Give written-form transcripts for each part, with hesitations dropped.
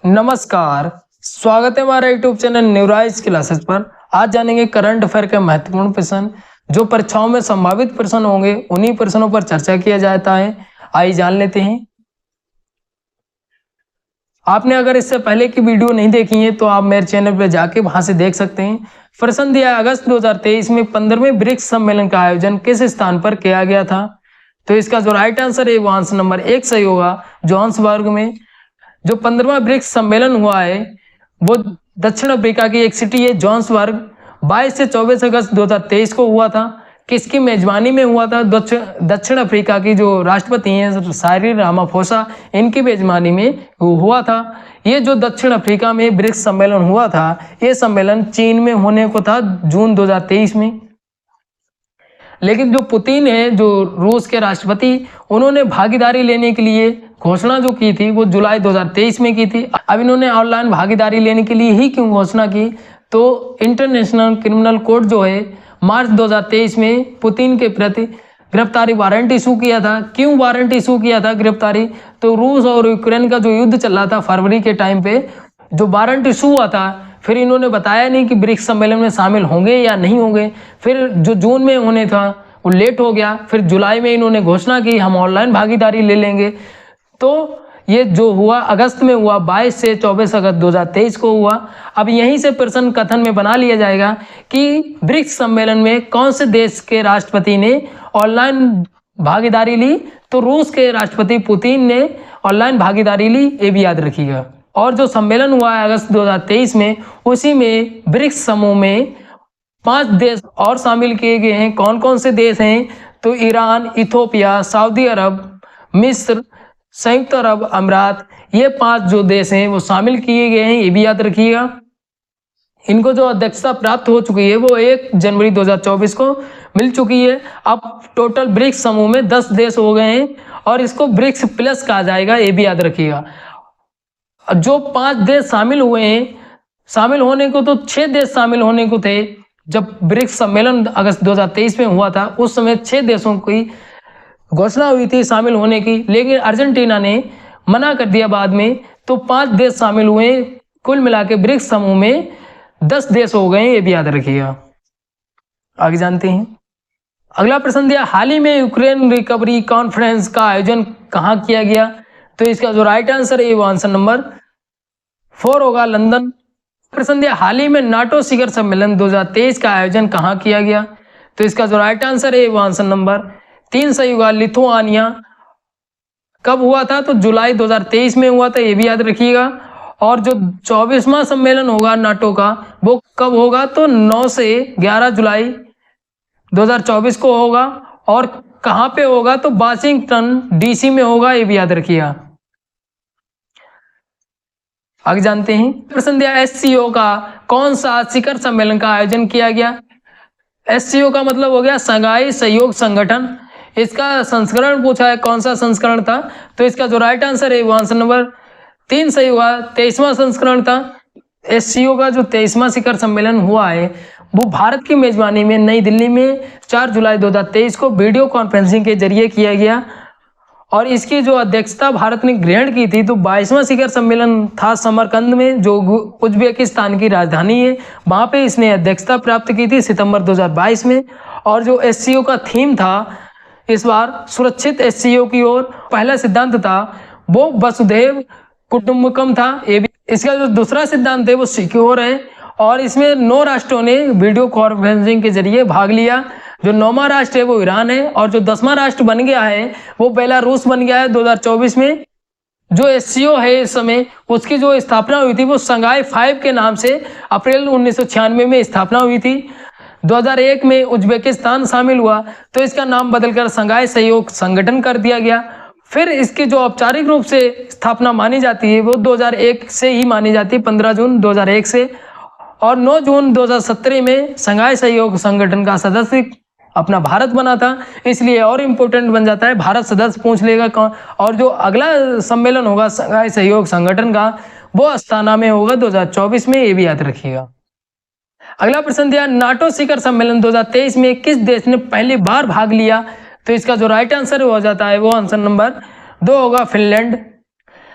नमस्कार, स्वागत है हमारे यूट्यूब चैनल न्यूराइज क्लासेस पर। आज जानेंगे करंट अफेयर के महत्वपूर्ण प्रश्न जो परीक्षाओं में संभावित प्रश्न होंगे, उन्हीं प्रश्नों पर चर्चा किया जाता है। आइए जान लेते हैं। आपने अगर इससे पहले की वीडियो नहीं देखी है तो आप मेरे चैनल पर जाके वहां से देख सकते हैं। प्रश्न दिया, अगस्त 2023 में 15वें ब्रिक्स सम्मेलन का आयोजन किस स्थान पर किया गया था? तो इसका जो राइट आंसर है वो आंसर नंबर 1 सही होगा, जोहान्सबर्ग में। जो 15वां ब्रिक्स सम्मेलन हुआ है वो दक्षिण अफ्रीका की एक सिटी है जोहान्सबर्ग। 22 से 24 अगस्त 2023 को हुआ था। किसकी मेजबानी में हुआ था? दक्षिण अफ्रीका की जो राष्ट्रपति हैं साइरिल रामाफोसा, इनकी मेजबानी में हुआ था। ये जो दक्षिण अफ्रीका में ब्रिक्स सम्मेलन हुआ था, ये सम्मेलन चीन में होने को था जून 2023 में। लेकिन जो पुतिन है, जो रूस के राष्ट्रपति, उन्होंने भागीदारी लेने के लिए घोषणा जो की थी वो जुलाई 2023 में की थी। अब इन्होंने ऑनलाइन भागीदारी लेने के लिए ही क्यों घोषणा की? तो इंटरनेशनल क्रिमिनल कोर्ट जो है मार्च 2023 में पुतिन के प्रति गिरफ्तारी वारंट इशू किया था। क्यों वारंट इशू किया था गिरफ्तारी? तो रूस और यूक्रेन का जो युद्ध चल रहा था फरवरी के टाइम पे जो वारंट इशू हुआ था, फिर इन्होंने बताया नहीं कि ब्रिक्स सम्मेलन में शामिल होंगे या नहीं होंगे। फिर जो जून में होने था वो लेट हो गया, फिर जुलाई में इन्होंने घोषणा की हम ऑनलाइन भागीदारी ले लेंगे। तो ये जो हुआ अगस्त में हुआ, 22 से 24 अगस्त 2023 को हुआ। अब यहीं से प्रश्न कथन में बना लिया जाएगा कि ब्रिक्स सम्मेलन में कौन से देश के राष्ट्रपति ने ऑनलाइन भागीदारी ली? तो रूस के राष्ट्रपति पुतिन ने ऑनलाइन भागीदारी ली, ये भी याद रखिएगा। और जो सम्मेलन हुआ है अगस्त 2023 में, उसी में ब्रिक्स समूह में 5 देश और शामिल किए गए हैं। कौन कौन से देश हैं? तो ईरान, इथोपिया, सऊदी अरब, मिस्र, संयुक्त अरब अमीरात, ये 5 जो देश हैं वो शामिल किए गए हैं, ये भी याद रखिएगा। इनको जो अध्यक्षता प्राप्त हो चुकी है वो 1 जनवरी 2024 को मिल चुकी है। अब टोटल ब्रिक्स समूह में 10 देश हो गए हैं और इसको ब्रिक्स प्लस कहा जाएगा, ये भी याद रखिएगा। जो 5 देश शामिल हुए हैं, शामिल होने को तो 6 देश शामिल होने को थे। जब ब्रिक्स सम्मेलन अगस्त 2023 में हुआ था उस समय 6 देशों की घोषणा हुई थी शामिल होने की, लेकिन अर्जेंटीना ने मना कर दिया बाद में, तो 5 देश शामिल हुए। कुल मिला के ब्रिक्स समूह में 10 देश हो गए, ये भी याद रखिएगा। आगे जानते हैं। अगला प्रश्न दिया, हाल ही में यूक्रेन रिकवरी कॉन्फ्रेंस का आयोजन कहाँ किया गया? तो इसका जो राइट आंसर है वो आंसर नंबर 4 होगा, लंदन। प्रश्न दिया, हाल ही में नाटो शिखर सम्मेलन 2023 का आयोजन कहाँ किया गया? तो इसका जो राइट आंसर है वो आंसर नंबर 3 सही होगा, लिथुआनिया। कब हुआ था? तो जुलाई 2023 में हुआ था, ये भी याद रखिएगा। और जो 24वां सम्मेलन होगा नाटो का वो कब होगा? तो 9 से 11 जुलाई 2024 को होगा। और कहाँ पे होगा? तो वाशिंगटन डीसी में होगा, ये भी याद रखिएगा। आगे जानते हैं। प्रश्न दिया, एससीओ का कौन सा शिखर सम्मेलन का आयोजन किया गया? एससीओ का मतलब हो गया शंघाई सहयोग संगठन। इसका संस्करण पूछा है, कौन सा संस्करण था? तो इसका जो राइट आंसर है वो आंसर नंबर 3 सही हुआ, 23वां संस्करण था। एससीओ का जो 23वां शिखर सम्मेलन हुआ है वो भारत की मेजबानी में नई दिल्ली में 4 जुलाई 2023 को वीडियो कॉन्फ्रेंसिंग के जरिए किया गया। और इसकी जो अध्यक्षता भारत ने ग्रहण की थी, तो 22वां शिखर सम्मेलन था समरकंद में, जो उज्बेकिस्तान की राजधानी है। वहाँ पे इसने अध्यक्षता प्राप्त की थी सितंबर 2022 में। और जो एससीओ का थीम था इस बार सुरक्षित एससीओ की ओर, पहला सिद्धांत था वो वसुधैव कुटुंबकम था। ये भी इसका जो दूसरा सिद्धांत है वो सिक्योर है। और इसमें 9 राष्ट्रों ने वीडियो कॉन्फ्रेंसिंग के जरिए भाग लिया। जो 9वां राष्ट्र है वो ईरान है और जो 10वां राष्ट्र बन गया है वो बेलारूस बन गया है 2024 में। जो एससीओ है इस समय, उसकी जो स्थापना हुई थी वो शंघाई 5 के नाम से अप्रैल 1996 में स्थापना हुई थी। 2001 में उज्बेकिस्तान शामिल हुआ तो इसका नाम बदलकर शंघाई सहयोग संगठन कर दिया गया। फिर इसकी जो औपचारिक रूप से स्थापना मानी जाती है वो 2001 से ही मानी जाती है, 15 जून 2001 से। और 9 जून 2017 में शंघाई सहयोग संगठन का सदस्य अपना भारत बना था, इसलिए और इम्पोर्टेंट बन जाता है। भारत सदस्य पूछ लेगा कौन। और जो अगला सम्मेलन होगा शंघाई सहयोग संगठन का वो अस्ताना में होगा 2024 में, ये भी याद रखिएगा। अगला प्रश्न दिया, नाटो शिखर सम्मेलन 2023 में किस देश ने पहली बार भाग लिया? तो इसका जो राइट आंसर हो जाता है वो आंसर नंबर 2 होगा, फिनलैंड।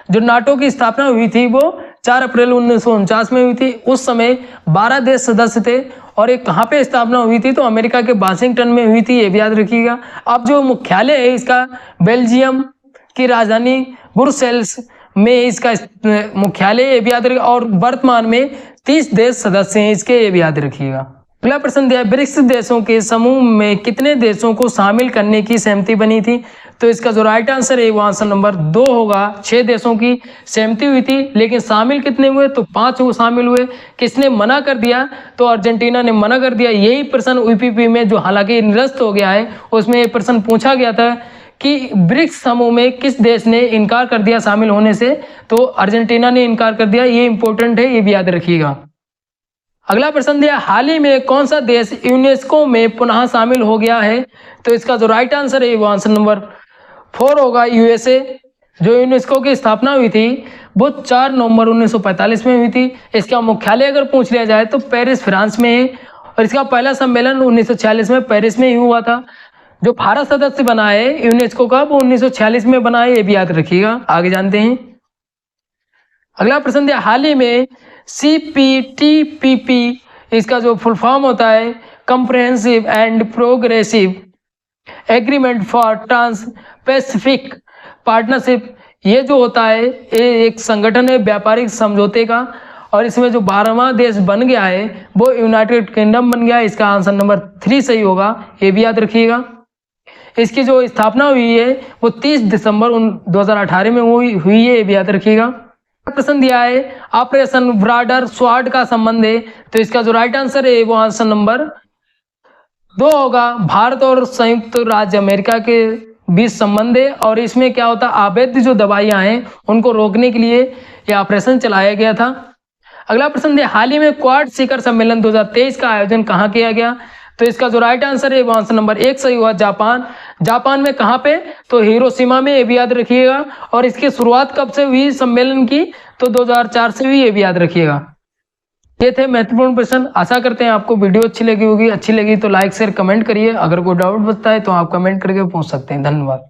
जो नाटो की स्थापना हुई थी वो 4 अप्रैल 1949 में हुई थी। उस समय 12 देश सदस्य थे और एक कहाँ पे स्थापना हुई थी, तो अमेरिका के वाशिंगटन में हुई थी, ये भी याद रखिएगा। अब जो मुख्यालय है इसका बेल्जियम की राजधानी ब्रुसेल्स में इसका मुख्यालय, ये भी याद रखिएगा। और वर्तमान में 30 देश सदस्य हैं इसके, ये भी याद रखिएगा। अगला प्रश्न दिया, ब्रिक्स देशों के समूह में कितने देशों को शामिल करने की सहमति बनी थी, तो इसका जो राइट आंसर है वो आंसर नंबर 2 होगा। 6 देशों की सहमति हुई थी, लेकिन शामिल कितने हुए, तो 5 वो शामिल हुए। किसने मना कर दिया, तो अर्जेंटीना ने मना कर दिया। यही प्रश्न यूपीपी में जो हालांकि निरस्त हो गया है, उसमें ये प्रश्न पूछा गया था कि ब्रिक्स समूह में किस देश ने इनकार कर दिया शामिल होने से, तो अर्जेंटीना ने इनकार कर दिया। ये इंपॉर्टेंट है, ये भी याद रखिएगा। अगला प्रश्न दिया, हाल ही में कौन सा देश यूनेस्को में पुनः शामिल हो गया है, तो इसका जो राइट आंसर है वो आंसर नंबर 4 होगा, यूएसए। जो यूनेस्को की स्थापना हुई थी वो 4 नवंबर 1945 में हुई थी। इसका मुख्यालय अगर पूछ लिया जाए तो पेरिस फ्रांस में है, और इसका पहला सम्मेलन 1946 में पेरिस में ही हुआ था। जो भारत सदस्य बना है यूनेस्को का वो 1946 में बना है, ये भी याद रखिएगा। आगे जानते हैं। अगला प्रश्न दिया, हाल ही में CPTPP, इसका जो फुल फॉर्म होता है comprehensive and progressive agreement for trans Pacific partnership, ये जो होता है ये एक संगठन है व्यापारिक समझौते का, और इसमें जो 12वां देश बन गया है वो यूनाइटेड किंगडम बन गया है। इसका आंसर नंबर 3 सही होगा, ये भी याद रखिएगा। इसकी जो स्थापना हुई है वो 30 दिसंबर 2018 में हुई है, ये भी याद रखिएगा। प्रश्न दिया है, ऑपरेशन ब्रॉडर स्वॉर्ड का संबंध है, तो इसका जो राइट आंसर है वो आंसर नंबर 2 होगा। भारत और संयुक्त राज्य अमेरिका के बीच संबंध है, और इसमें क्या होता है, अवैध जो दवाइयां हैं उनको रोकने के लिए यह ऑपरेशन चलाया गया था। अगला प्रश्न दिया, हाल ही में क्वाड शिखर सम्मेलन 2023 का आयोजन कहाँ किया गया, तो इसका जो राइट आंसर है वो आंसर नंबर 1 सही हुआ, जापान। जापान में कहाँ पे, तो हिरोशिमा में, ये भी याद रखिएगा। और इसकी शुरुआत कब से हुई सम्मेलन की, तो 2004 से हुई, ये भी याद रखिएगा। ये थे महत्वपूर्ण प्रश्न। आशा करते हैं आपको वीडियो अच्छी लगी होगी। अच्छी लगी तो लाइक शेयर कमेंट करिए। अगर कोई डाउट बचता है तो आप कमेंट करके पूछ सकते हैं। धन्यवाद।